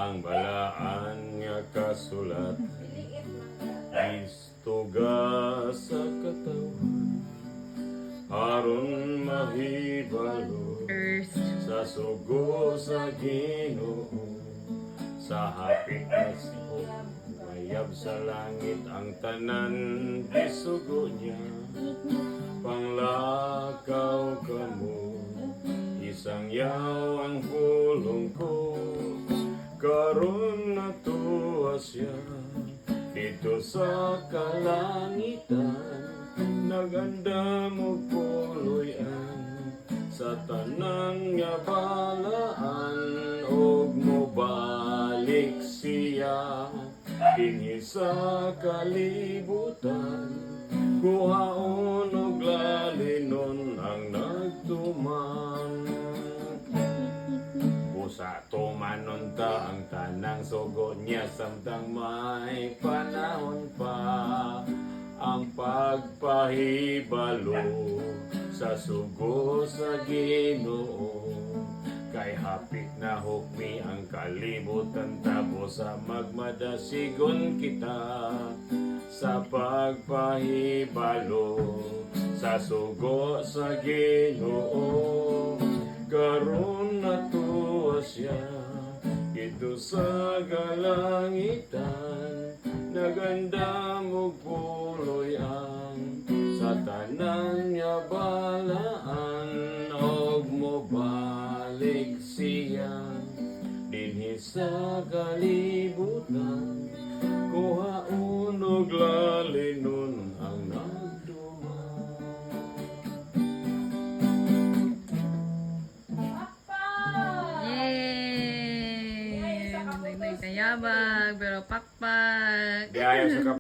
ang balaan nga kasulat istoga sa katawan aron mahibalo sa sugo sa Ginoo sa hapit na sigo mayab sa langit ang tanan gisugo niya panglakaw kamo isang yaw ang pulong ko karon natuwa siya dito sa kalangitan naganda mo puloy-an sa tanan nga balaan og mobalik siya dinhi sa kalibutan kuhaon og lalinon ang nagtuman usa tumanon ta ang tanang sugo niya samtang may panahon pa ang pagpahibalo sa sugo sa Ginoo kay hapit na hukmi ang kalibutan tabo sa magmadasigon kita sa pagpahibalo sa sugo sa Ginoo karon natuwa siya dito sa galangitan naganda mo puloy-an sa tanan nga balaan og mobalik siya dinhi sa kalibutan kuhaon og lalinon ang nagduman. Yay! Nagkayabag, pero pakpak. Di ayaw sa